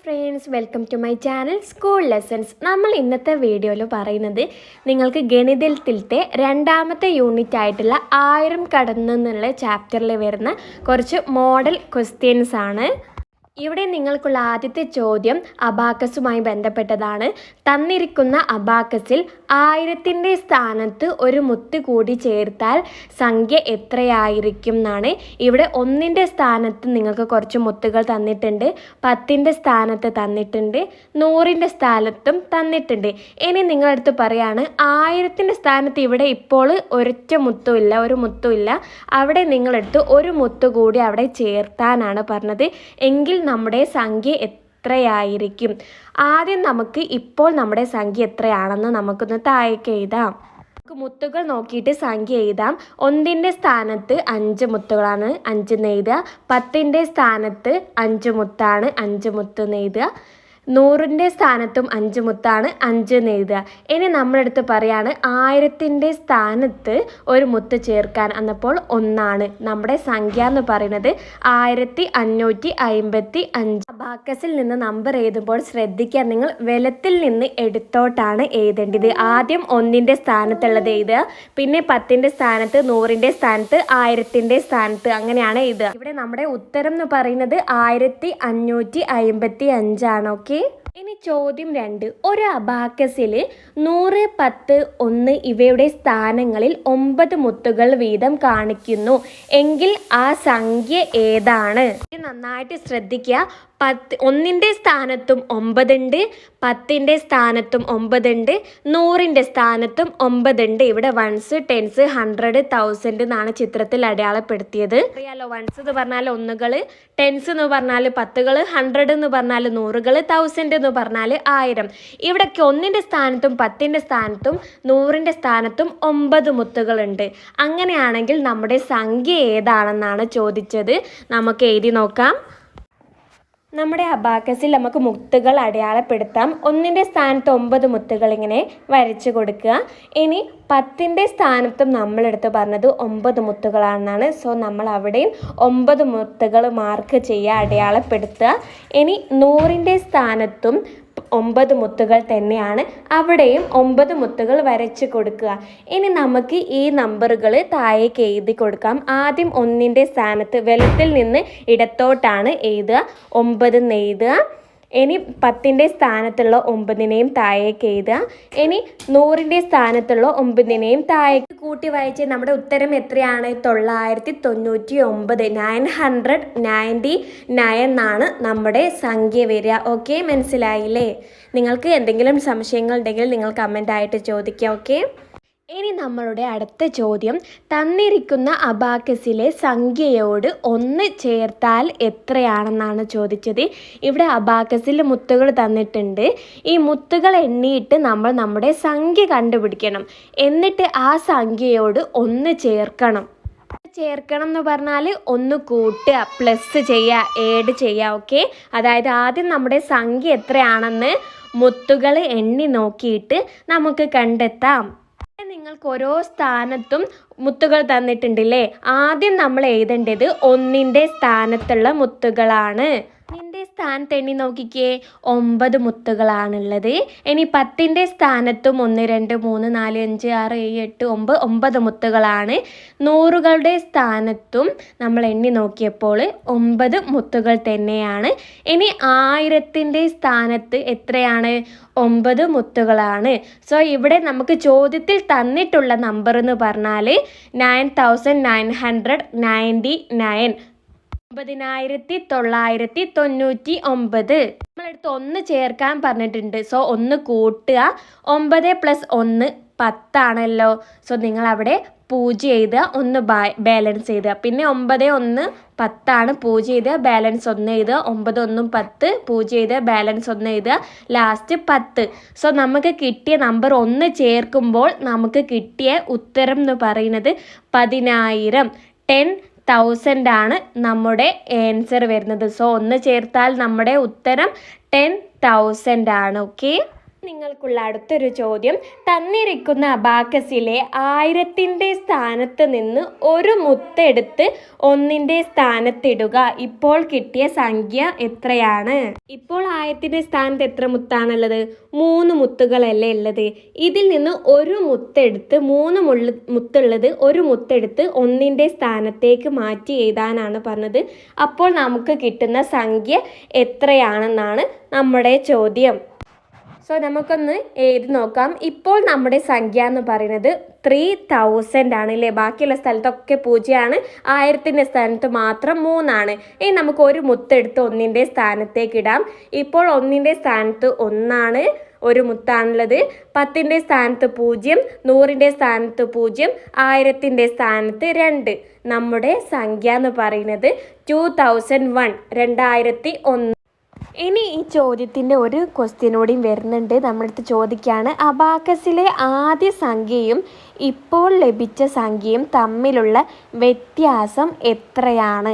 Friends, welcome to my channel school lessons. നമ്മൾ ഇന്നത്തെ വീഡിയോയിൽ പറയുന്നത് നിങ്ങൾക്ക് ഗണിതത്തിലത്തെ രണ്ടാമത്തെ യൂണിറ്റ് ആയിട്ടുള്ള 1000 കടന്നെന്നുള്ള ചാപ്റ്ററിൽ വരുന്ന കുറച്ച് മോഡൽ ക്വസ്റ്റ്യൻസ് ആണ്. ഇവിടെ നിങ്ങൾക്കുള്ള ആദ്യത്തെ ചോദ്യം അബാക്കസുമായി ബന്ധപ്പെട്ടതാണ്. തന്നിരിക്കുന്ന അബാക്കസിൽ 1000ൻ്റെ സ്ഥാനത്ത് ഒരു മുത്ത് കൂടി ചേർത്താൽ സംഖ്യ എത്രയായിരിക്കും എന്നാണ്. ഇവിടെ 1ൻ്റെ സ്ഥാനത്ത് നിങ്ങൾക്ക് കുറച്ച് മുത്തുകൾ തന്നിട്ടുണ്ട്, 10ൻ്റെ സ്ഥാനത്ത് തന്നിട്ടുണ്ട്, 100ൻ്റെ സ്ഥാനത്തും തന്നിട്ടുണ്ട്. ഇനി നിങ്ങളടുത്ത് പറയാണ് 1000ൻ്റെ സ്ഥാനത്ത് ഇവിടെ ഇപ്പോൾ ഒരൊറ്റ മുത്തുമില്ല, ഒരു മുത്തുമില്ല, അവിടെ നിങ്ങളെടുത്ത് ഒരു മുത്ത് കൂടി അവിടെ ചേർത്താനാണ് പറഞ്ഞത്. എങ്കിൽ നമ്മുടെ സംഖ്യ എത്രയായിരിക്കും? ആദ്യം നമുക്ക് ഇപ്പോൾ നമ്മുടെ സംഖ്യ എത്രയാണെന്ന് നമുക്കൊന്ന് താഴേക്ക് എഴുതാം. നമുക്ക് മുത്തുകൾ നോക്കിയിട്ട് സംഖ്യ എഴുതാം. 1ൻ്റെ സ്ഥാനത്ത് 5 മുത്തുകളാണ്, 5 എഴുതുക. 10ൻ്റെ സ്ഥാനത്ത് 5 മുത്താണ്, 5 മുത്ത് എഴുതുക. 100ൻ്റെ സ്ഥാനത്തും 5 മുത്താണ്, 5 എഴുതുക. ഇനി നമ്മളെടുത്ത് പറയാണ് 1000ൻ്റെ സ്ഥാനത്ത് ഒരു മുത്ത് ചേർക്കാൻ, എന്നപ്പോൾ 1 നമ്മുടെ സംഖ്യ എന്ന് പറയുന്നത് 1555. അബാക്കസിൽ നിന്ന് നമ്പർ എഴുതുമ്പോൾ ശ്രദ്ധിക്കാൻ, നിങ്ങൾ വലത്തിൽ നിന്ന് എടുത്തോട്ടാണ് എഴുതേണ്ടത്. ആദ്യം 1ൻ്റെ സ്ഥാനത്തുള്ളത് എഴുതുക, പിന്നെ 10ൻ്റെ സ്ഥാനത്ത്, 100ൻ്റെ സ്ഥാനത്ത്, 1000ൻ്റെ സ്ഥാനത്ത്, അങ്ങനെയാണ് എഴുതുക. ഇവിടെ നമ്മുടെ ഉത്തരം എന്ന് പറയുന്നത് 1555 ആണ്. ഓക്കെ. ഇനി ചോദ്യം 2. ഒരു അബാക്കസിൽ 100, 10, 1 ഇവയുടെ സ്ഥാനങ്ങളിൽ 9 മുത്തുകൾ വീതം കാണിക്കുന്നു എങ്കിൽ ആ സംഖ്യ ഏതാണ്? നന്നായിട്ട് ശ്രദ്ധിക്കുക. 1ൻ്റെ സ്ഥാനത്തും 9 ഉണ്ട്, 10ൻ്റെ സ്ഥാനത്തും 9 ഉണ്ട്, 100ൻ്റെ സ്ഥാനത്തും 9 ഉണ്ട്. ഇവിടെ വൺസ്, ടെൻസ്, 100, 1000 എന്നാണ് ചിത്രത്തിൽ അടയാളപ്പെടുത്തിയത്. അറിയാലോ, വൺസ് എന്ന് പറഞ്ഞാൽ 1കൾ, ടെൻസ് എന്ന് പറഞ്ഞാൽ 10കൾ, 100 എന്ന് പറഞ്ഞാൽ 100കൾ, 1000 എന്ന് പറഞ്ഞാൽ 1000. ഇവിടൊക്കെ 1ൻ്റെ സ്ഥാനത്തും 10ൻ്റെ സ്ഥാനത്തും 100ൻ്റെ സ്ഥാനത്തും 9 മുത്തുകളുണ്ട്. അങ്ങനെയാണെങ്കിൽ നമ്മുടെ സംഖ്യ ഏതാണെന്നാണ് ചോദിച്ചത്. നമുക്ക് എഴുതി നോക്കാം. നമ്മുടെ അബാക്കസിൽ നമുക്ക് മുത്തുകൾ അടയാളപ്പെടുത്താം. 1ൻ്റെ സ്ഥാനത്ത് 9 മുത്തുകൾ ഇങ്ങനെ വരച്ചു കൊടുക്കുക. ഇനി 10ൻ്റെ സ്ഥാനത്തും നമ്മളെടുത്ത് പറഞ്ഞത് 9 മുത്തുകളാണെന്നാണ്. സോ നമ്മൾ അവിടെയും 9 മുത്തുകൾ മാർക്ക് ചെയ്യുക, അടയാളപ്പെടുത്തുക. ഇനി 100ൻ്റെ സ്ഥാനത്തും 9 മുത്തുകൾ തന്നെയാണ്, അവിടെയും 9 മുത്തുകൾ വരച്ച് കൊടുക്കുക. ഇനി നമുക്ക് ഈ നമ്പറുകൾ താഴേക്ക് എഴുതി കൊടുക്കാം. ആദ്യം 1ൻ്റെ സ്ഥാനത്ത് വലത്തിൽ നിന്ന് ഇടത്തോട്ടാണ് എഴുതുക, 9 എഴുതുക. ഇനി 10ൻ്റെ സ്ഥാനത്തുള്ള 9നെയും താഴേക്ക് എഴുതുക. ഇനി 100ൻ്റെ സ്ഥാനത്തുള്ള 9നെയും താഴേക്ക് കൂട്ടി വായിച്ച് നമ്മുടെ ഉത്തരം എത്രയാണ്? 999. 999 എന്നാണ് നമ്മുടെ സംഖ്യ വരിക. ഓക്കെ, മനസ്സിലായില്ലേ? നിങ്ങൾക്ക് എന്തെങ്കിലും സംശയങ്ങൾ ഉണ്ടെങ്കിൽ നിങ്ങൾ കമൻ്റായിട്ട് ചോദിക്കുക. ഓക്കെ. ഇനി നമ്മളുടെ അടുത്ത ചോദ്യം, തന്നിരിക്കുന്ന അബാക്കസിലെ സംഖ്യയോട് 1 ചേർത്താൽ എത്രയാണെന്നാണ് ചോദിച്ചത്. ഇവിടെ അബാക്കസിൽ മുത്തുകൾ തന്നിട്ടുണ്ട്. ഈ മുത്തുകൾ എണ്ണിയിട്ട് നമ്മൾ നമ്മുടെ സംഖ്യ കണ്ടുപിടിക്കണം. എന്നിട്ട് ആ സംഖ്യയോട് 1 ചേർക്കണം. ചേർക്കണം എന്ന് പറഞ്ഞാൽ 1 കൂട്ടുക, പ്ലസ് ചെയ്യുക, ഏഡ് ചെയ്യുക. ഓക്കെ. അതായത് ആദ്യം നമ്മുടെ സംഖ്യ എത്രയാണെന്ന് മുത്തുകൾ എണ്ണി നോക്കിയിട്ട് നമുക്ക് കണ്ടെത്താം. നിങ്ങൾക്ക് ഓരോ സ്ഥാനത്തും മുത്തുകൾ തന്നിട്ടുണ്ടല്ലേ. ആദ്യം നമ്മൾ എഴുതേണ്ടത് 1ൻ്റെ സ്ഥാനത്തുള്ള മുത്തുകളാണ്. 1ൻ്റെ സ്ഥാനത്ത് എണ്ണി നോക്കിക്കേ, 9 മുത്തുകളാണുള്ളത്. ഇനി 10ൻ്റെ സ്ഥാനത്തും 1, 2, 3, 4, 5, 6, 7, 8, 9 മുത്തുകളാണ്. 100കളുടെ സ്ഥാനത്തും നമ്മൾ എണ്ണി നോക്കിയപ്പോൾ 9 മുത്തുകൾ തന്നെയാണ്. ഇനി 1000ൻ്റെ സ്ഥാനത്ത് എത്രയാണ്? 9 മുത്തുകളാണ്. സോ ഇവിടെ നമുക്ക് ചോദ്യത്തിൽ തന്നിട്ടുള്ള നമ്പർ എന്ന് പറഞ്ഞാൽ 9999. 9999. നമ്മളടുത്ത് 1 ചേർക്കാൻ പറഞ്ഞിട്ടുണ്ട്. സോ 1 കൂട്ടുക. 9 + 1 10 ആണല്ലോ. സോ നിങ്ങൾ അവിടെ 0 എഴുതുക, 1 ബാലൻസ് എഴുതുക. പിന്നെ 9 1 10 ആണ്, 0 എഴുതുക, ബാലൻസ് 1 എഴുതുക. 9 1 10, 0 എഴുതുക, ബാലൻസ് 1 എഴുതുക, ലാസ്റ്റ് 10. സോ നമുക്ക് കിട്ടിയ നമ്പർ 1 ചേർക്കുമ്പോൾ നമുക്ക് കിട്ടിയ ഉത്തരം എന്ന് പറയുന്നത് 10000. 10,000 ആണ് നമ്മുടെ ആൻസർ വരുന്നത്. സോ 1 ചേർത്താൽ നമ്മുടെ ഉത്തരം 10,000 ആണ്. ഓക്കെ. നിങ്ങൾക്കുള്ള അടുത്തൊരു ചോദ്യം, തന്നിരിക്കുന്ന അബാക്കസിലെ 1000ന്റെ സ്ഥാനത്ത് നിന്ന് ഒരു മുത്തെടുത്ത് 1ന്റെ സ്ഥാനത്തിടുക. ഇപ്പോൾ കിട്ടിയ സംഖ്യ എത്രയാണ്? ഇപ്പോൾ 1000ന്റെ സ്ഥാനത്ത് എത്ര മുത്താണുള്ളത്? 3 മുത്തുകളല്ലേ ഉള്ളത്. ഇതിൽ നിന്ന് ഒരു മുത്തെടുത്ത് 3 മുത്തുള്ളത് ഒരു മുത്തെടുത്ത് 1ന്റെ സ്ഥാനത്തേക്ക് മാറ്റി എഴുതാനാണ് പറഞ്ഞത്. അപ്പോൾ നമുക്ക് കിട്ടുന്ന സംഖ്യ എത്രയാണെന്നാണ് നമ്മുടെ ചോദ്യം. സോ നമുക്കൊന്ന് എഴുതി നോക്കാം. ഇപ്പോൾ നമ്മുടെ സംഖ്യ എന്ന് പറയുന്നത് 3000 ആണ് അല്ലേ. ബാക്കിയുള്ള സ്ഥലത്തൊക്കെ 0 ആണ്, 1000ന്റെ സ്ഥാനത്ത് മാത്രം 3 ആണ്. ഇനി നമുക്ക് ഒരു മുത്തെടുത്ത് 1ന്റെ സ്ഥാനത്തേക്ക് ഇടാം. ഇപ്പോൾ 1ന്റെ സ്ഥാനത്ത് 1 ആണ്, ഒരു മുത്താണുള്ളത്. 10ന്റെ സ്ഥാനത്ത് 0, 100ന്റെ സ്ഥാനത്ത് 0, 1000ന്റെ സ്ഥാനത്ത് 2. നമ്മുടെ സംഖ്യ എന്ന് പറയുന്നത് 2001, 2001. ഇനി ഈ ചോദ്യത്തിൻ്റെ ഒരു ക്വസ്റ്റ്യൻ കൂടിയും വരുന്നുണ്ട്. നമ്മളടുത്ത് ചോദിക്കുകയാണ്, അബാക്കസിലെ ആദ്യ സംഖ്യയും ഇപ്പോൾ ലഭിച്ച സംഖ്യയും തമ്മിലുള്ള വ്യത്യാസം എത്രയാണ്?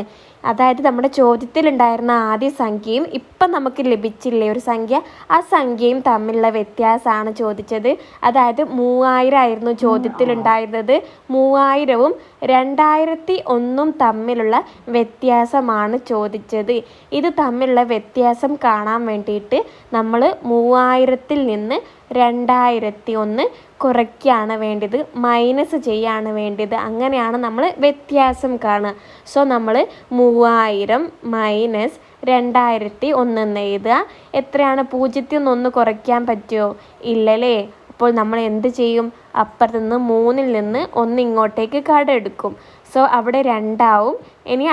അതായത് നമ്മുടെ ചോദ്യത്തിലുണ്ടായിരുന്ന ആദ്യ സംഖ്യയും ഇപ്പം നമുക്ക് ലഭിച്ചില്ലേ ഒരു സംഖ്യ, ആ സംഖ്യയും തമ്മിലുള്ള വ്യത്യാസമാണ് ചോദിച്ചത്. അതായത് 3000 ആയിരുന്നു ചോദ്യത്തിലുണ്ടായിരുന്നത്. 3000-ഉം 2001-ഉം തമ്മിലുള്ള വ്യത്യാസമാണ് ചോദിച്ചത്. ഇത് തമ്മിലുള്ള വ്യത്യാസം കാണാൻ വേണ്ടിയിട്ട് നമ്മൾ 3000-ൽ നിന്ന് 2001 കുറയ്ക്കുകയാണ് വേണ്ടത്, മൈനസ് ചെയ്യാണ് വേണ്ടത്. അങ്ങനെയാണ് നമ്മൾ വ്യത്യാസം കാണുക. സോ നമ്മൾ 3000 മൈനസ് 2001 എന്ന് എഴുതുക. എത്രയാണ്? 0-ൽ നിന്ന് 1 കുറയ്ക്കാൻ പറ്റുമോ? ഇല്ലല്ലേ. അപ്പോൾ നമ്മൾ എന്ത് ചെയ്യും? അപ്പുറത്ത് നിന്ന് 3-ൽ നിന്ന് 1 ഇങ്ങോട്ടേക്ക് കടമെടുക്കും. സോ അവിടെ 2 ആവും. ഇനി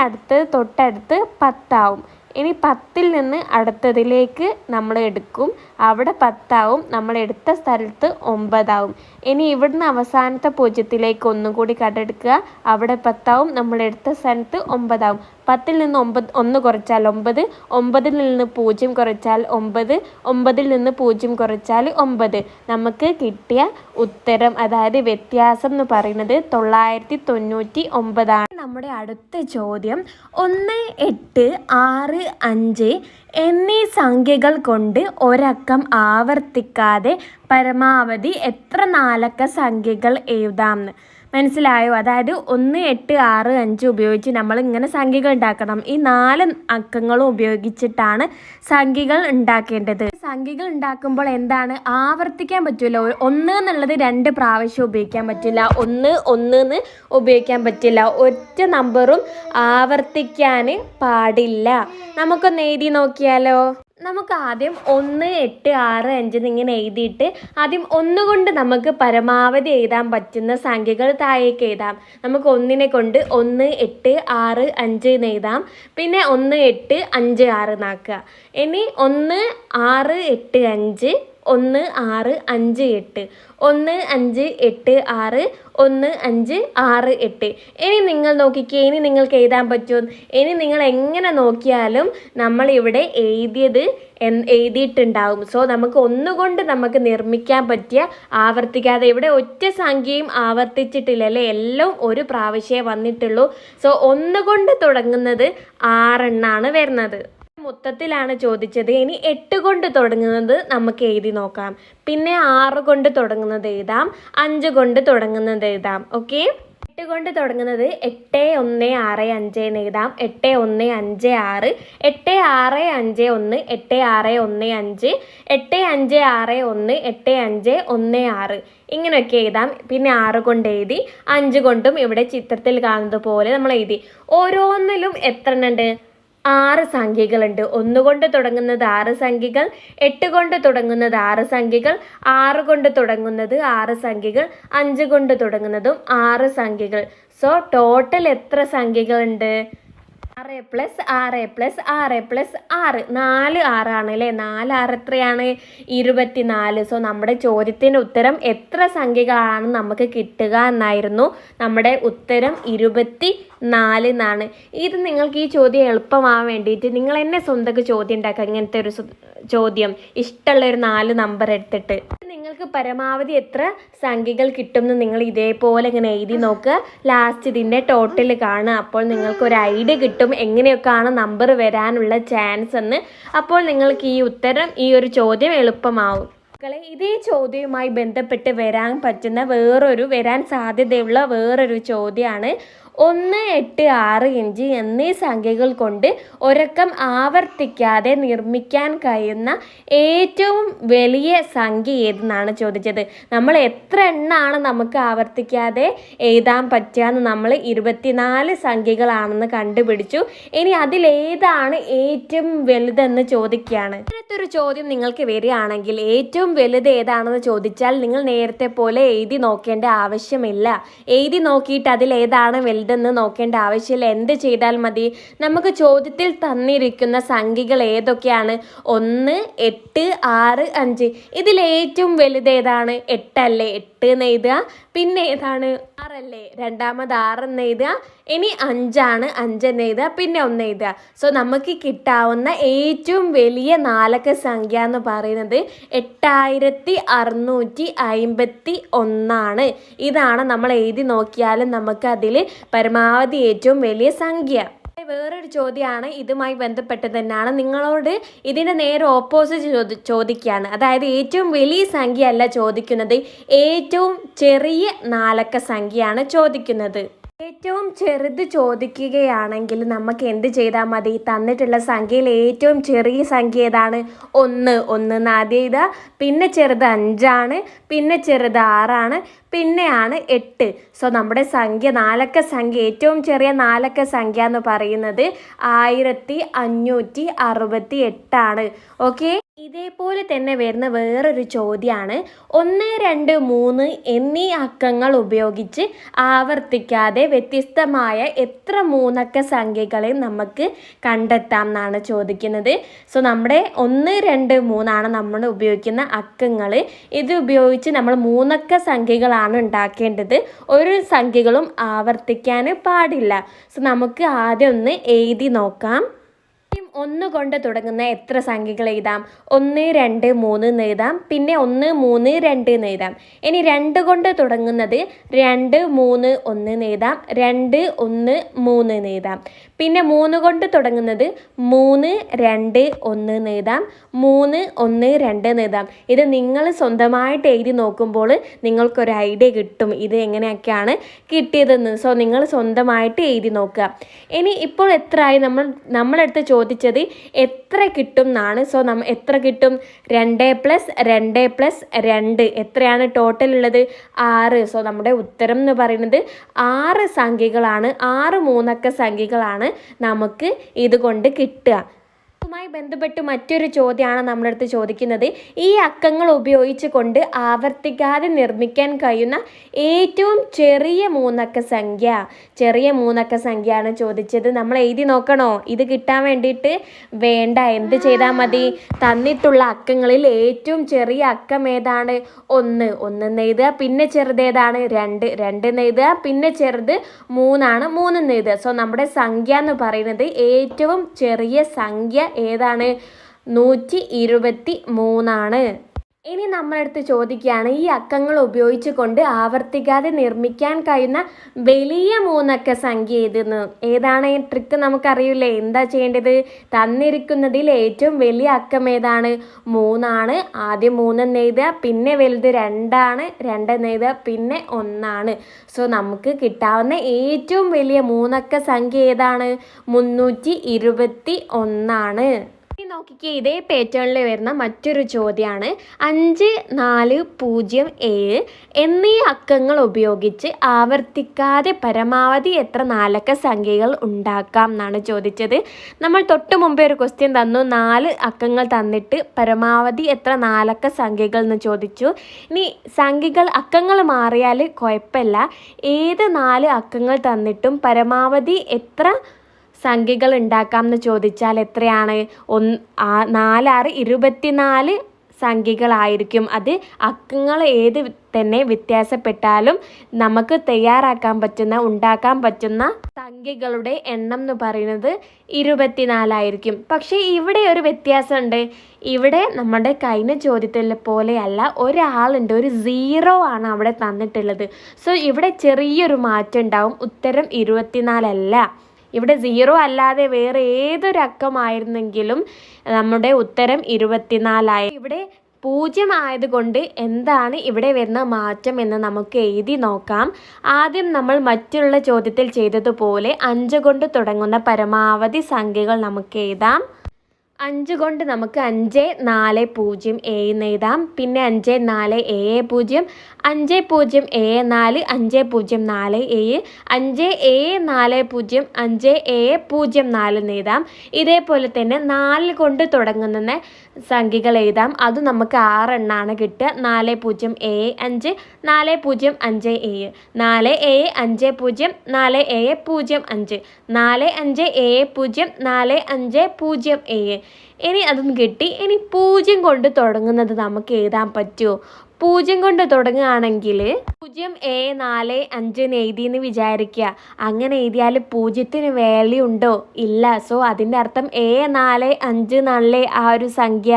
തൊട്ടടുത്ത് 10 ആവും. ഇനി 10-ൽ നിന്ന് അടുത്തതിലേക്ക് നമ്മൾ എടുക്കും, അവിടെ 10 ആവും. നമ്മൾ എടുത്ത സ്ഥലത്ത് 9 ആവും. ഇനി ഇവിടുന്ന് അവസാനത്തെ 0-ലേക്ക് ഒന്നും കൂടി കടമെടുക്കുക, അവിടെ 10 ആവും. നമ്മൾ എടുത്ത സ്ഥലത്ത് 9 ആവും. 10-ൽ നിന്ന് 1 കുറച്ചാൽ 9, 9-ൽ നിന്ന് 0 കുറച്ചാൽ 9, 9-ൽ നിന്ന് 0 കുറച്ചാൽ 9. നമുക്ക് കിട്ടിയ ഉത്തരം, അതായത് വ്യത്യാസം എന്ന് പറയുന്നത് 999 ആണ്. നമ്മുടെ അടുത്ത ചോദ്യം, 1, 8, 6, 5 എന്നീ സംഖ്യകൾ കൊണ്ട് ഒരക്കം ആവർത്തിക്കാതെ പരമാവധി എത്ര 4 അക്ക സംഖ്യകൾ എഴുതാമെന്ന് മനസ്സിലായോ? അതായത് 1, 8, 6, 5 ഉപയോഗിച്ച് നമ്മൾ ഇങ്ങനെ സംഖ്യകൾ ഉണ്ടാക്കണം. ഈ 4 അക്കങ്ങളും ഉപയോഗിച്ചിട്ടാണ് സംഖ്യകൾ ഉണ്ടാക്കേണ്ടത്. സംഖ്യകൾ ഉണ്ടാക്കുമ്പോൾ എന്താണ്, ആവർത്തിക്കാൻ പറ്റില്ല. 1 എന്നുള്ളത് 2 പ്രാവശ്യം ഉപയോഗിക്കാൻ പറ്റില്ല, 1 എന്ന് ഉപയോഗിക്കാൻ പറ്റില്ല. ഒറ്റ നമ്പറും ആവർത്തിക്കാൻ പാടില്ല. നമുക്കൊന്ന് എഴുതി നോക്കിയാലോ. നമുക്ക് ആദ്യം 1, 8, 6, 5 എന്നിങ്ങനെ എഴുതിയിട്ട് ആദ്യം 1 കൊണ്ട് നമുക്ക് പരമാവധി എഴുതാൻ പറ്റുന്ന സംഖ്യകൾ താഴേക്ക് എഴുതാം. നമുക്ക് 1നെ കൊണ്ട് 1, 8, 6, 5 എന്ന് എഴുതാം. പിന്നെ 1, 8, 5, 6 എന്നാക്കുക. ഇനി 1, 6, 8, 5, 1, 6, 5, 8, 1, 5, 8, 6, 1, 5, 6, 8. ഇനി നിങ്ങൾ നോക്കിക്കേ, ഇനി നിങ്ങൾക്ക് എഴുതാൻ പറ്റുമോ? ഇനി നിങ്ങൾ എങ്ങനെ നോക്കിയാലും നമ്മളിവിടെ എഴുതിയിട്ടുണ്ടാവും. സോ നമുക്ക് 1 കൊണ്ട് നമുക്ക് നിർമ്മിക്കാൻ പറ്റിയ, ആവർത്തിക്കാതെ, ഇവിടെ ഒറ്റ സംഖ്യയും ആവർത്തിച്ചിട്ടില്ലല്ലേ, എല്ലാം ഒരു പ്രാവശ്യമേ വന്നിട്ടുള്ളൂ. സോ 1 കൊണ്ട് തുടങ്ങുന്നത് 6 എണ്ണാണ് വരുന്നത്. മൊത്തത്തിലാണ് ചോദിച്ചത്. ഇനി 8 കൊണ്ട് തുടങ്ങുന്നത് നമുക്ക് എഴുതി നോക്കാം. പിന്നെ 6 കൊണ്ട് തുടങ്ങുന്നത് എഴുതാം, 5 കൊണ്ട് തുടങ്ങുന്നത് എഴുതാം. ഓക്കെ, 8 കൊണ്ട് തുടങ്ങുന്നത് 8, 1, 6, 5 എന്ന് എഴുതാം. 8, 1, 5, 6, 8, 6, 5, 1, 8, 6, 1, 5, 8, 5, 6, 1, 8, 5, 1, 6 ഇങ്ങനെയൊക്കെ എഴുതാം. പിന്നെ 6 കൊണ്ട് എഴുതി, 5 കൊണ്ടും ഇവിടെ ചിത്രത്തിൽ കാണുന്നത് പോലെ നമ്മൾ എഴുതി. ഓരോന്നിലും എത്ര ഉണ്ട്? 6 സംഖ്യകളുണ്ട്. 1 കൊണ്ട് തുടങ്ങുന്നത് 6 സംഖ്യകൾ, 8 കൊണ്ട് തുടങ്ങുന്നത് 6 സംഖ്യകൾ, 6 കൊണ്ട് തുടങ്ങുന്നത് 6 സംഖ്യകൾ, 5 കൊണ്ട് തുടങ്ങുന്നതും 6 സംഖ്യകൾ. സോ ടോട്ടൽ എത്ര സംഖ്യകളുണ്ട്? 6 + 6 + 6 + 6, 4 6 ആണ് അല്ലേ. 4 6 എത്രയാണ്? 24. സോ നമ്മുടെ ചോദ്യത്തിൻ്റെ ഉത്തരം എത്ര സംഖ്യകളാണ് നമുക്ക് കിട്ടുക എന്നായിരുന്നു. നമ്മുടെ ഉത്തരം 24 എന്നാണ്. ഇത് നിങ്ങൾക്ക് ഈ ചോദ്യം എളുപ്പമാവാൻ വേണ്ടിയിട്ട് നിങ്ങൾ എന്നെ സ്വന്തം ചോദ്യം ഉണ്ടാക്കുക. ഇങ്ങനത്തെ ഒരു ചോദ്യം ഇഷ്ടമുള്ളൊരു 4 നമ്പർ എടുത്തിട്ട് നിങ്ങൾക്ക് പരമാവധി എത്ര സംഖ്യകൾ കിട്ടുമെന്ന് നിങ്ങൾ ഇതേപോലെ ഇങ്ങനെ എഴുതി നോക്കുക. ലാസ്റ്റ് ഇതിൻ്റെ ടോട്ടൽ കാണുക. അപ്പോൾ നിങ്ങൾക്കൊരു ഐഡിയ കിട്ടും എങ്ങനെയൊക്കെയാണ് നമ്പർ വരാനുള്ള ചാൻസ് എന്ന്. അപ്പോൾ നിങ്ങൾക്ക് ഈ ഉത്തരം, ഈ ഒരു ചോദ്യം എളുപ്പമാവും. മക്കളെ, ഇതേ ചോദ്യവുമായി ബന്ധപ്പെട്ട് വരാൻ സാധ്യതയുള്ള വേറൊരു ചോദ്യമാണ് 1, 8, 6, 5 എന്നീ സംഖ്യകൾ കൊണ്ട് ഒരക്കം ആവർത്തിക്കാതെ നിർമ്മിക്കാൻ കഴിയുന്ന ഏറ്റവും വലിയ സംഖ്യ ഏതെന്നാണ് ചോദിച്ചത്. നമ്മൾ എത്ര എണ്ണമാണ് നമുക്ക് ആവർത്തിക്കാതെ എഴുതാൻ പറ്റുക എന്ന് നമ്മൾ 24 സംഖ്യകളാണെന്ന് കണ്ടുപിടിച്ചു. ഇനി അതിലേതാണ് ഏറ്റവും വലുതെന്ന് ചോദിക്കുകയാണ്. ഇങ്ങനത്തൊരു ചോദ്യം നിങ്ങൾക്ക് വരികയാണെങ്കിൽ ഏറ്റവും വലുത് ഏതാണെന്ന് ചോദിച്ചാൽ നിങ്ങൾ നേരത്തെ പോലെ എഴുതി നോക്കേണ്ട ആവശ്യമില്ല. എഴുതി നോക്കിയിട്ട് അതിലേതാണ് വലുതെന്ന് നോക്കേണ്ട ആവശ്യമില്ല. എന്ത് ചെയ്താൽ മതി? നമുക്ക് ചോദ്യത്തിൽ തന്നിരിക്കുന്ന സംഖ്യകൾ ഏതൊക്കെയാണ്? 1, 8, 6, 5. ഇതിൽ ഏറ്റവും വലുത് ഏതാണ്? 8 അല്ലേ? 8 എന്ന് എഴുതുക. പിന്നെ ഏതാണ്? 6 അല്ലേ? രണ്ടാമത് 6 എന്ന് എഴുതുക. ഇനി 5 ആണ്, 5 എന്ന് എഴുതുക. പിന്നെ 1 എഴുതുക. സോ നമുക്ക് കിട്ടാവുന്ന ഏറ്റവും വലിയ നാലക്ക സംഖ്യ എന്ന് പറയുന്നത് 8651 ഇതാണ്. നമ്മൾ എഴുതി നോക്കിയാലും നമുക്ക് അതിൽ പരമാവധി ഏറ്റവും വലിയ സംഖ്യ. വേറൊരു ചോദ്യമാണ് ഇതുമായി ബന്ധപ്പെട്ട് തന്നെയാണ്. നിങ്ങളോട് ഇതിൻ്റെ നേരെ ഓപ്പോസിറ്റ് ചോദിക്കുകയാണ്. അതായത് ഏറ്റവും വലിയ സംഖ്യ അല്ല ചോദിക്കുന്നത്, ഏറ്റവും ചെറിയ നാലക്ക സംഖ്യയാണ് ചോദിക്കുന്നത്. ഏറ്റവും ചെറുത് ചോദിക്കുകയാണെങ്കിൽ നമുക്ക് എന്ത് ചെയ്താൽ മതി? തന്നിട്ടുള്ള സംഖ്യയിൽ ഏറ്റവും ചെറിയ സംഖ്യ ഏതാണ്? 1 എന്ന് ആദ്യം എഴുതുക. പിന്നെ ചെറുത് 5 ആണ്. പിന്നെ ചെറുത് 6 ആണ്. പിന്നെയാണ് 8. സോ നമ്മുടെ സംഖ്യ, നാലക്ക സംഖ്യ, ഏറ്റവും ചെറിയ നാലക്ക സംഖ്യ എന്ന് പറയുന്നത് 1568 ആണ്. ഓക്കെ, ഇതേപോലെ തന്നെ വരുന്ന വേറൊരു ചോദ്യമാണ് 1, 2, 3 എന്നീ അക്കങ്ങൾ ഉപയോഗിച്ച് ആവർത്തിക്കാതെ വ്യത്യസ്തമായ എത്ര മൂന്നക്ക സംഖ്യകളെ നമുക്ക് കണ്ടെത്താം എന്നാണ് ചോദിക്കുന്നത്. സോ നമ്മുടെ 1, 2, 3 ആണ് നമ്മൾ ഉപയോഗിക്കുന്ന അക്കങ്ങൾ. ഇത് ഉപയോഗിച്ച് നമ്മൾ മൂന്നക്ക സംഖ്യകളാണ് ഉണ്ടാക്കേണ്ടത്. ഒരു സംഖ്യകളും ആവർത്തിക്കാൻ പാടില്ല. സോ നമുക്ക് ആദ്യം ഒന്ന് എഴുതി നോക്കാം. 1 കൊണ്ട് തുടങ്ങുന്ന എത്ര സംഖ്യകൾ എഴുതാം? 1, 2, 3 എന്ന് എഴുതാം. പിന്നെ 1, 3, 2 എന്ന് എഴുതാം. ഇനി 2 കൊണ്ട് തുടങ്ങുന്നത് 2, 3, 1 എന്ന് എഴുതാം. 2, 1, 3 എന്ന് എഴുതാം. പിന്നെ 3 കൊണ്ട് തുടങ്ങുന്നത് 3, 2, 1 എന്ന് എഴുതാം. 3, 1, 2 എന്ന് എഴുതാം. ഇത് നിങ്ങൾ സ്വന്തമായിട്ട് എഴുതി നോക്കുമ്പോൾ നിങ്ങൾക്കൊരു ഐഡിയ കിട്ടും ഇത് എങ്ങനെയൊക്കെയാണ് കിട്ടിയതെന്ന്. സോ നിങ്ങൾ സ്വന്തമായിട്ട് എഴുതി നോക്കുക. ഇനി ഇപ്പോൾ എത്രയായി? നമ്മളെടുത്ത് ചോദിച്ചത് എത്ര കിട്ടും എന്നാണ്. സോ എത്ര കിട്ടും? 2 + 2 + 2 എത്രയാണ് ടോട്ടൽ ഉള്ളത്? 6. സോ നമ്മുടെ ഉത്തരം എന്ന് പറയുന്നത് 6 സംഖ്യകളാണ്. 6 മൂന്നക്ക സംഖ്യകളാണ് നമുക്ക് ഇതുകൊണ്ട് കിട്ടുക. ുമായി ബന്ധപ്പെട്ട് മറ്റൊരു ചോദ്യമാണ് നമ്മളടുത്ത് ചോദിക്കുന്നത്. ഈ അക്കങ്ങൾ ഉപയോഗിച്ച് കൊണ്ട് ആവർത്തിക്കാതെ നിർമ്മിക്കാൻ കഴിയുന്ന ഏറ്റവും ചെറിയ മൂന്നക്ക സംഖ്യയാണ് ചോദിച്ചത്. നമ്മൾ എഴുതി നോക്കണോ? ഇത് കിട്ടാൻ വേണ്ടിയിട്ട് വേണ്ട, എന്ത് ചെയ്താൽ മതി? തന്നിട്ടുള്ള അക്കങ്ങളിൽ ഏറ്റവും ചെറിയ അക്കം ഏതാണ്? 1 എന്ന് എഴുതുക. പിന്നെ ചെറുത് ഏതാണ്? 2 എന്ന് എഴുതുക. പിന്നെ ചെറുത് 3 ആണ്, 3 എന്ന് എഴുതുക. സോ നമ്മുടെ സംഖ്യ എന്ന് പറയുന്നത് ഏറ്റവും ചെറിയ സംഖ്യ ഏതാണ്? 123 ആണ്. ഇനി നമ്മളടുത്ത് ചോദിക്കുകയാണ് ഈ അക്കങ്ങൾ ഉപയോഗിച്ച് കൊണ്ട് ആവർത്തിക്കാതെ നിർമ്മിക്കാൻ കഴിയുന്ന വലിയ മൂന്നക്ക സംഖ്യ ഏതാണ്? ഈ ട്രിക്ക് നമുക്കറിയില്ലേ? എന്താ ചെയ്യേണ്ടത്? തന്നിരിക്കുന്നതിൽ ഏറ്റവും വലിയ അക്കം ഏതാണ്? 3 ആണ്. ആദ്യം 3 എന്ന് എഴുതുക. പിന്നെ വലുത് 2 ആണ്. 2 എന്ന് എഴുതുക. പിന്നെ 1 ആണ്. സോ നമുക്ക് കിട്ടാവുന്ന ഏറ്റവും വലിയ മൂന്നക്ക സംഖ്യ ഏതാണ്? 321 ആണ്. നോക്കിക്കേ, ഇതേ പാറ്റേണിൽ വരുന്ന മറ്റൊരു ചോദ്യമാണ് 5407 എന്നീ അക്കങ്ങൾ ഉപയോഗിച്ച് ആവർത്തിക്കാതെ പരമാവധി എത്ര നാലക്ക സംഖ്യകൾ ഉണ്ടാക്കാം എന്നാണ് ചോദിച്ചത്. നമ്മൾ തൊട്ട് മുമ്പേ ഒരു ക്വസ്റ്റ്യൻ തന്നു, 4 അക്കങ്ങൾ തന്നിട്ട് പരമാവധി എത്ര നാലക്ക സംഖ്യകൾ എന്ന് ചോദിച്ചു. ഇനി അക്കങ്ങൾ മാറിയാൽ കുഴപ്പമില്ല. ഏത് 4 അക്കങ്ങൾ തന്നിട്ടും പരമാവധി എത്ര സംഖ്യകൾ ഉണ്ടാക്കാം എന്ന് ചോദിച്ചാൽ എത്രയാണ്? 4 6 24 സംഖ്യകളായിരിക്കും. അത് അക്കങ്ങൾ ഏത് തന്നെ വ്യത്യാസപ്പെട്ടാലും നമുക്ക് ഉണ്ടാക്കാൻ പറ്റുന്ന സംഖ്യകളുടെ എണ്ണം എന്ന് പറയുന്നത് 24 ആയിരിക്കും. പക്ഷേ ഇവിടെ ഒരു വ്യത്യാസമുണ്ട്. ഇവിടെ നമ്മുടെ കഴിഞ്ഞ ചോദ്യത്തിലെ പോലെയല്ല, ഒരാളുണ്ട്, ഒരു 0 ആണ് അവിടെ തന്നിട്ടുള്ളത്. സോ ഇവിടെ ചെറിയൊരു മാറ്റം ഉണ്ടാവും. ഉത്തരം 24 അല്ല. ഇവിടെ 0 അല്ലാതെ വേറെ ഏതൊരു അക്കമായിരുന്നെങ്കിലും നമ്മുടെ ഉത്തരം 24 ആയി. ഇവിടെ പൂജ്യം ആയതുകൊണ്ട് എന്താണ് ഇവിടെ വരുന്ന മാറ്റം എന്ന് നമുക്ക് എഴുതി നോക്കാം. ആദ്യം നമ്മൾ മറ്റുള്ള ചോദ്യത്തിൽ ചെയ്തതുപോലെ 5 കൊണ്ട് തുടങ്ങുന്ന പരമാവധി സംഖ്യകൾ നമുക്ക് എഴുതാം. 5 കൊണ്ട് നമുക്ക് 5 4 0 എന്ന് എഴുതാം. പിന്നെ 5 4 7 0, 5 0 7 4, 5 0 4 7, 5 7 4 0, 5 7 0 4 എന്ന് എഴുതാം. ഇതേപോലെ തന്നെ 4 കൊണ്ട് തുടങ്ങുന്ന സംഖ്യകൾ എഴുതാം. അത് നമുക്ക് 6 എണ്ണമാണ് കിട്ടുക. 4 0 7 5, 4 0 5 7, 4 7 5 0, 4 7 0 5, 4 5 7 0, 4 5 0 7. ഇനി അതൊന്നും കിട്ടി. ഇനി 0 കൊണ്ട് തുടങ്ങുന്നത് നമുക്ക് എഴുതാൻ പറ്റുമോ? 0 കൊണ്ട് തുടങ്ങുകയാണെങ്കിൽ 0 7 4 5 എന്ന് എഴുതിയെന്ന് വിചാരിക്കുക. അങ്ങനെ എഴുതിയാൽ 0ന് വാല്യൂ ഉണ്ടോ? ഇല്ല. സോ അതിൻ്റെ അർത്ഥം 7 4 5 4 ആ ഒരു സംഖ്യ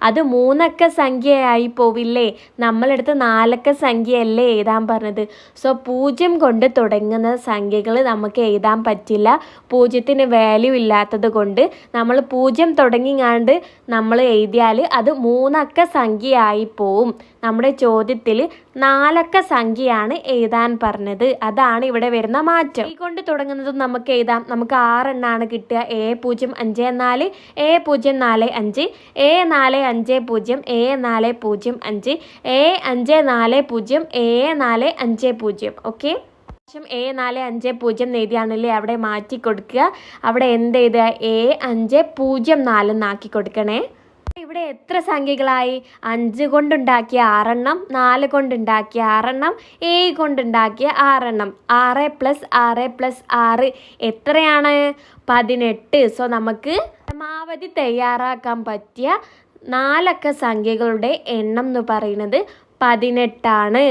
അത് 3 അക്ക സംഖ്യയായി പോവില്ലേ? നമ്മളെടുത്ത് 4 അക്ക സംഖ്യയല്ലേ എഴുതാൻ പറഞ്ഞത്. സോ 0 കൊണ്ട് തുടങ്ങുന്ന സംഖ്യകൾ നമുക്ക് എഴുതാൻ പറ്റില്ല. 0ന് വാല്യൂ ഇല്ലാത്തത് കൊണ്ട് നമ്മൾ 0 തുടങ്ങിങ്ങാണ്ട് നമ്മൾ എഴുതിയാൽ അത് 3 അക്ക സംഖ്യയായി പോവും. നമ്മുടെ ചോദ്യത്തിൽ 4 അക്ക സംഖ്യയാണ് എഴുതാൻ പറഞ്ഞത്. അതാണ് ഇവിടെ വരുന്ന മാറ്റം. ഈ കൊണ്ട് തുടങ്ങുന്നതും നമുക്ക് എഴുതാം. നമുക്ക് 6 എണ്ണമാണ് കിട്ടുക. 7 0 5 4, 7 0 4 5, 7 4 5 0, 7 4 0 5, 7 5 4 0, 7 4 5 0. ഓക്കെ, 7 4 5 0 എഴുതിയാണല്ലേ അവിടെ മാറ്റി കൊടുക്കുക. അവിടെ എന്ത് എഴുതുക? 7 5 0 4 എന്നാക്കി കൊടുക്കണേ. ഇവിടെ എത്ര സംഖ്യകളായി? 5 കൊണ്ടുണ്ടാക്കിയ 6 എണ്ണം, 4 കൊണ്ടുണ്ടാക്കിയ 6 എണ്ണം, 7 കൊണ്ടുണ്ടാക്കിയ 6 എണ്ണം. 6 + 6 + 6 എത്രയാണ്? 18. സോ നമുക്ക് പരമാവധി തയ്യാറാക്കാൻ പറ്റിയ 4 അക്ക സംഖ്യകളുടെ എണ്ണം എന്ന് പറയുന്നത് 18 ആണ്.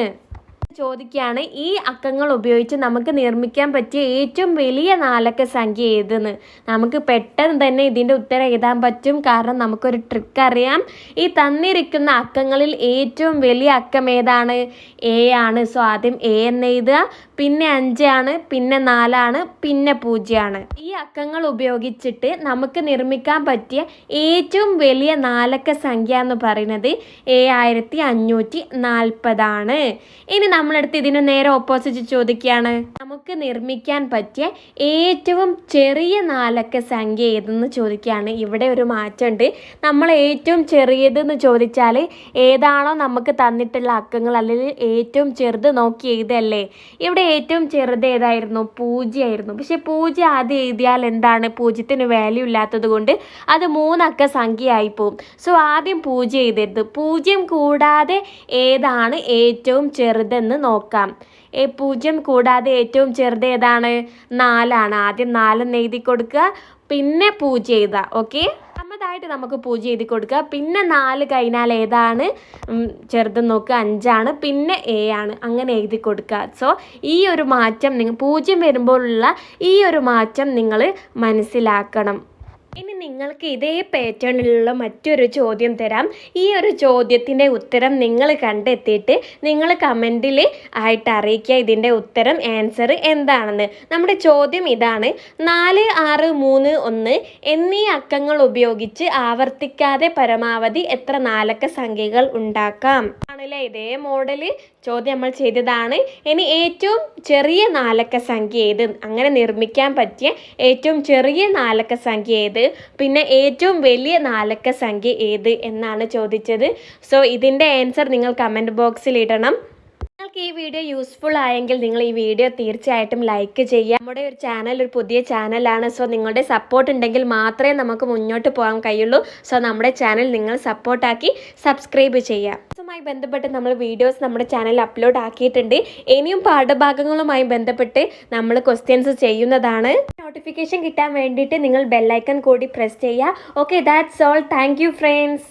ചോദിക്കുകയാണ് ഈ അക്കങ്ങൾ ഉപയോഗിച്ച് നമുക്ക് നിർമ്മിക്കാൻ പറ്റിയ ഏറ്റവും വലിയ 4 അക്ക സംഖ്യ ഏതെന്ന്. നമുക്ക് പെട്ടെന്ന് തന്നെ ഇതിൻ്റെ ഉത്തരം എഴുതാൻ പറ്റും. കാരണം നമുക്കൊരു ട്രിക്ക് അറിയാം. ഈ തന്നിരിക്കുന്ന അക്കങ്ങളിൽ ഏറ്റവും വലിയ അക്കം ഏതാണ്? എ ആണ്. സോ ആദ്യം എ എന്ന് എഴുതുക, പിന്നെ 5 ആണ്, പിന്നെ 4 ആണ്, പിന്നെ 0 ആണ്. ഈ അക്കങ്ങൾ ഉപയോഗിച്ചിട്ട് നമുക്ക് നിർമ്മിക്കാൻ പറ്റിയ ഏറ്റവും വലിയ 4 അക്ക സംഖ്യ എന്ന് പറയുന്നത് 7540 ആണ്. ഇനി നമ്മളെടുത്ത് ഇതിന് നേരെ ഓപ്പോസിറ്റ് ചോദിക്കുകയാണ്. നമുക്ക് നിർമ്മിക്കാൻ പറ്റിയ ഏറ്റവും ചെറിയ 4 അക്ക സംഖ്യ ഏതെന്ന് ചോദിക്കുകയാണ്. ഇവിടെ ഒരു മാറ്റമുണ്ട്. നമ്മൾ ഏറ്റവും ചെറിയതെന്ന് ചോദിച്ചാൽ ഏതാണോ നമുക്ക് തന്നിട്ടുള്ള അക്കങ്ങൾ അല്ലെങ്കിൽ ഏറ്റവും ചെറുത് നോക്കി എഴുതല്ലേ. ഇവിടെ ഏറ്റവും ചെറുത് ഏതായിരുന്നു? 0 ആയിരുന്നു. പക്ഷെ 0 ആദ്യം എഴുതിയാൽ എന്താണ്? 0ന് വാല്യൂ ഇല്ലാത്തത് കൊണ്ട് അത് 3 അക്ക സംഖ്യയായി പോകും. സോ ആദ്യം 0 എഴുതരുത്. 0 കൂടാതെ ഏതാണ് ഏറ്റവും ചെറുതെന്ന് നോക്കാം. 0 കൂടാതെ ഏറ്റവും ചെറുത് ഏതാണ്? 4 ആണ്. ആദ്യം 4 എന്ന് എഴുതി കൊടുക്കുക, പിന്നെ 0 എഴുതുക. ഓക്കെ, രണ്ടാമതായിട്ട് നമുക്ക് 0 എഴുതി കൊടുക്കുക. പിന്നെ 4 കഴിഞ്ഞാൽ ഏതാണ് ചെറുതെന്ന് നോക്കുക? 5 ആണ്. പിന്നെ 7 ആണ്. അങ്ങനെ എഴുതി കൊടുക്കുക. സോ ഈ ഒരു മാറ്റം 0 വരുമ്പോഴുള്ള ഈ ഒരു മാറ്റം നിങ്ങൾ മനസ്സിലാക്കണം. ഇനി നിങ്ങൾക്ക് ഇതേ പാറ്റേണിലുള്ള മറ്റൊരു ചോദ്യം തരാം. ഈ ഒരു ചോദ്യത്തിൻ്റെ ഉത്തരം നിങ്ങൾ കണ്ടെത്തിയിട്ട് നിങ്ങൾ കമൻറ്റിൽ ആയിട്ട് അറിയിക്കുക ഇതിൻ്റെ ഉത്തരം ആൻസർ എന്താണെന്ന്. നമ്മുടെ ചോദ്യം ഇതാണ്: 4 6 3 1 എന്നീ അക്കങ്ങൾ ഉപയോഗിച്ച് ആവർത്തിക്കാതെ പരമാവധി എത്ര 4 അക്ക സംഖ്യകൾ ഉണ്ടാക്കാം ആണല്ലേ. ഇതേ മോഡൽ ചോദ്യം നമ്മൾ ചെയ്തതാണ്. ഇനി ഏറ്റവും ചെറിയ 4 അക്ക സംഖ്യ ഏത്? അങ്ങനെ നിർമ്മിക്കാൻ പറ്റിയ ഏറ്റവും ചെറിയ 4 അക്ക സംഖ്യ ഏത്? പിന്നെ ഏറ്റവും വലിയ 4 അക്ക സംഖ്യ ഏത് എന്നാണ് ചോദിച്ചത്. സോ ഇതിൻ്റെ ആൻസർ നിങ്ങൾ കമൻറ്റ് ബോക്സിൽ ഇടണം. നിങ്ങൾക്ക് ഈ വീഡിയോ യൂസ്ഫുൾ ആയെങ്കിൽ നിങ്ങൾ ഈ വീഡിയോ തീർച്ചയായിട്ടും ലൈക്ക് ചെയ്യുക. നമ്മുടെ ഒരു ചാനൽ ഒരു പുതിയ ചാനലാണ്. സോ നിങ്ങളുടെ സപ്പോർട്ട് ഉണ്ടെങ്കിൽ മാത്രമേ നമുക്ക് മുന്നോട്ട് പോകാൻ കഴിയുള്ളൂ. സോ നമ്മുടെ ചാനൽ നിങ്ങൾ സപ്പോർട്ടാക്കി സബ്സ്ക്രൈബ് ചെയ്യുക. ുമായി ബന്ധപ്പെട്ട് നമ്മൾ വീഡിയോസ് നമ്മുടെ ചാനലിൽ അപ്ലോഡ് ആക്കിയിട്ടുണ്ട്. ഇനിയും പാഠഭാഗങ്ങളുമായി ബന്ധപ്പെട്ട് നമ്മൾ ക്വസ്റ്റ്യൻസ് ചെയ്യുന്നതാണ്. നോട്ടിഫിക്കേഷൻ കിട്ടാൻ വേണ്ടിയിട്ട് നിങ്ങൾ ബെല്ലൈക്കൺ കൂടി പ്രസ് ചെയ്യുക. Okay, that's all. Thank you friends.